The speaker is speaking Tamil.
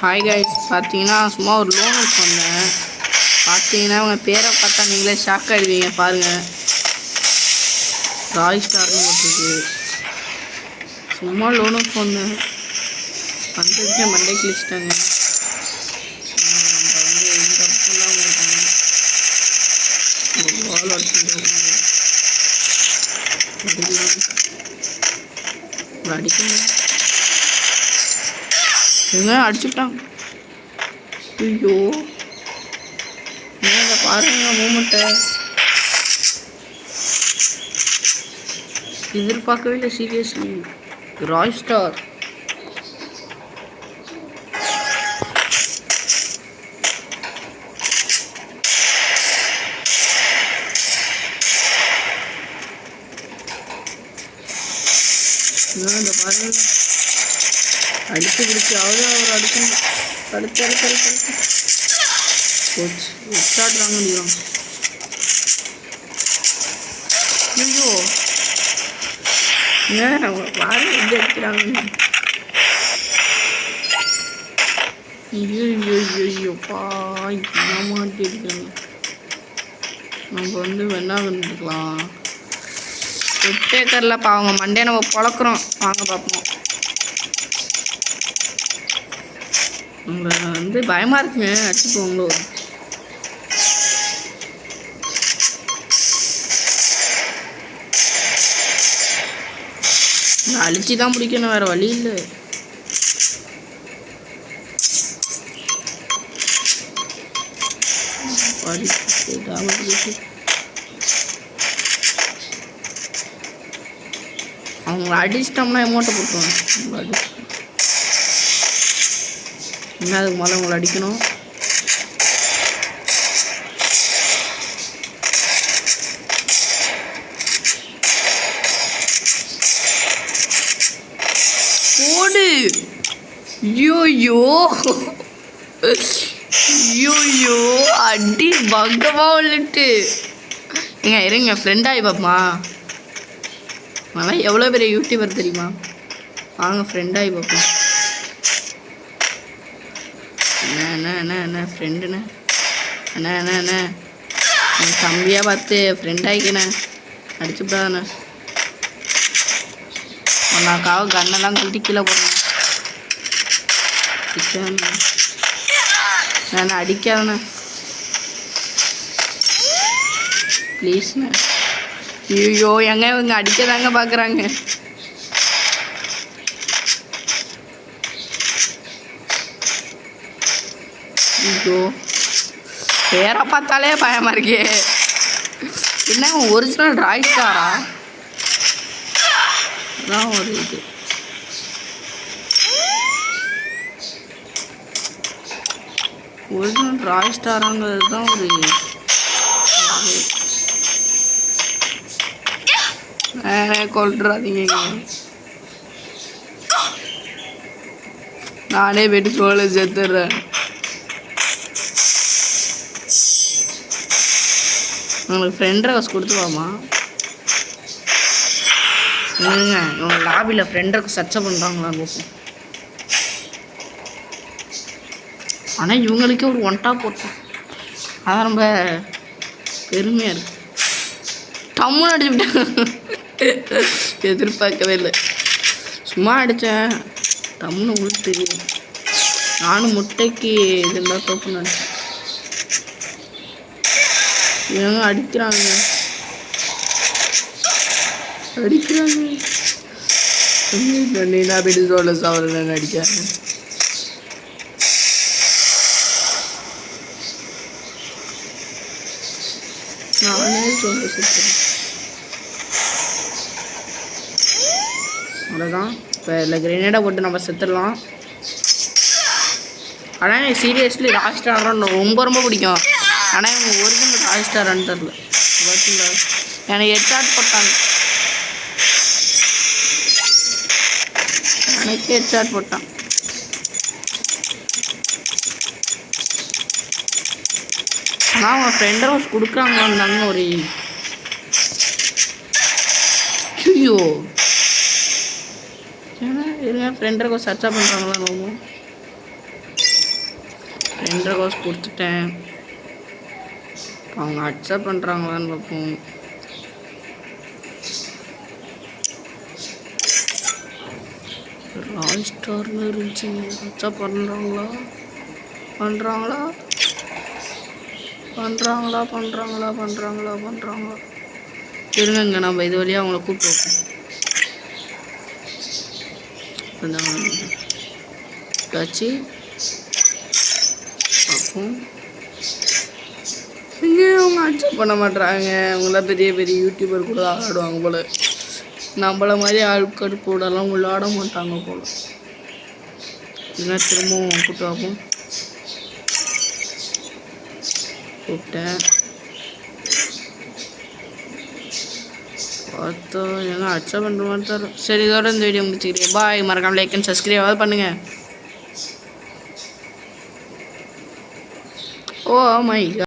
ஹாய் கைஸ், பார்த்தீங்கன்னா சும்மா ஒரு லோனுக்கு வந்தேன். பார்த்தீங்கன்னா உங்க பேரை பார்த்தா நீங்களே ஷாக் ஆகிடுவீங்க. பாருங்கள், ராய் ஸ்டார்னு போட்டுருக்கு. சும்மா லோனுக்கு வந்தேன், வந்ததுக்கே மண்டே கிழிச்சிட்டாங்க. நம்ம வந்து இந்த இடத்துலாம் இருக்காங்க, வால் அடிச்சுட்டு அடிக்கணும். எங்க அடிச்சுட்டாங்க. ஐயோ, நீங்க பாருங்க மூமெண்ட்டை. எதிர்பார்க்கவே இல்லை சீரியஸ்லி. ராய் ஸ்டார் இந்த பாருங்க, அடிச்சு பிடிச்சாவது அவர் அடிக்கணும். அடுத்து போச்சு, எக்ஸ்ட்ராட்றாங்க முடியும். ஐயோ ஏன் பாரு எப்படி அடிக்கிறாங்க. ஐயோப்பா, மாட்டி அடிக்கிறாங்க. நம்ம வந்து என்ன பண்ணிருக்கலாம், ஒட்டேக்கரில் அவங்க மண்டே நம்ம பொழக்கிறோம். வாங்க பார்ப்போம். உங்களை வந்து பயமாக இருக்குங்க, அடிச்சுக்கோங்களோ. அழிச்சு தான் பிடிக்கணும், வேறு வழி இல்லை. அவங்கள அடிச்சிட்டோம்னா எமௌண்ட்டை போட்டுருவாங்க. என்ன அதுக்கு முதல்ல உங்களை அடிக்கணும். போடு. ஐயோ அடி பங்கமா உள்ளிட்டு. ஏங்க இருங்க, ஃப்ரெண்டாகி பாப்பா. அதெல்லாம் எவ்வளோ பெரிய யூடியூபர் தெரியுமா? வாங்க ஃப்ரெண்டாகி பார்ப்போம். என்ன ஃப்ரெண்டுண்ணே, என்ன என் தம்பியாக பார்த்து ஃப்ரெண்ட் ஆகிக்கண்ணே. அடிச்சுட்டாண்ணே, ஒன்னாக்காக கண்ணெல்லாம் கழட்டி கீழே போடுறேன். நான் அடிக்காதண்ணே ப்ளீஸ்ண்ணே. ஐயோ எங்க இவங்க அடிக்கதாங்க பார்க்குறாங்க. ஐயோ பேரை பார்த்தாலே பயமாக இருக்கே. என்ன ஒரிஜினல் ராய் ஸ்டாரா? அதான் ஒரு இது. ஒரிஜினல் ராய் ஸ்டாராங்கிறது தான் ஒரு கொல்றாதீங்க. நானே வெட்டி சோழ செத்துடுறேன். உங்களுக்கு ஃப்ரெண்ட் ரெக்வஸ்ட் கொடுத்துவாமா? இல்லைங்க, இவங்க லாபியில் ஃப்ரெண்ட் ரெக்வஸ்ட் சர்ச்சை பண்ணுறாங்களா பார்ப்போம். ஆனால் இவங்களுக்கே ஒரு ஒன் டாப் போட்டோம், அதான் ரொம்ப பெருமையாக இருக்கு. டம்முன்னு அடிச்சுக்கிட்டேன், எதிர்பார்க்கவே இல்லை. சும்மா அடித்தேன், டம்முன்னு உளுத்து. நானும் முட்டைக்கு இதுதான் தோப்பு நினச்சேன். இவங்க அடிக்கிறாங்க. நீனா போயிட்டு சொல்ல சாவர அடிக்காங்க. நானே சொல்ல சுற்றுறேன். அவ்வளோதான். இப்போ இல்லை கிரேனேடா போட்டு நம்ம செத்துடலாம். ஆனால் எனக்கு சீரியஸ்லி ராய் ஸ்டார் ரொம்ப பிடிக்கும். ஆனால் இவங்க ஒரிஜினல் ராய் ஸ்டாரான்னு தெரில. பார்த்தீங்களா, எனக்கு ஹெட்ஷாட் போட்டாங்க. எனக்கு ஹெட்ஷாட் போட்டான். ஆனால் அவங்க ஃப்ரெண்ட் ஹவுஸ் கொடுக்குறாங்கன்னு ஒரு ஐயோ இருங்க, ஃப்ரெண்ட் ரெக்வஸ்ட் சர்ச்சா பண்ணுறாங்களா? ஃப்ரெண்ட் ரெக்வஸ்ட் கொடுத்துட்டேன். அவங்க அக்செப்ட் பண்ணுறாங்களான்னு பார்ப்போம். ராய் ஸ்டார்னு இருந்துச்சு, அக்செப்ட் பண்ணுறாங்களா பண்ணுறாங்களா பண்ணுறாங்களா பண்ணுறாங்களா பண்ணுறாங்களா பண்ணுறாங்களா இருங்க, நம்ம இது வழியாக அவங்கள கூப்பிட்டு வைப்போம். கட்சி பார்ப்போம். இங்கே அவங்க அக்செப்ட் பண்ண மாட்டுறாங்க. அவங்களாம் பெரிய பெரிய யூடியூபர் கூட ஆடுவாங்க போல். நம்மள மாதிரி ஆட்கள் கூடலாம் விளையாட மாட்டாங்க போல். இல்லைன்னா திரும்பவும் கூப்பிட்டு பார்ப்போம். கூப்பிட்டேன் பார்த்தா ஏன்னா அக்செப்ட் பண்ணுற மாதிரி தரும். சரி, இதோட இந்த வீடியோ முடிச்சுக்கிறேன். பாய். மறக்காம லைக் அண்ட் சப்ஸ்கிரைப் பண்ணுங்கள். Oh my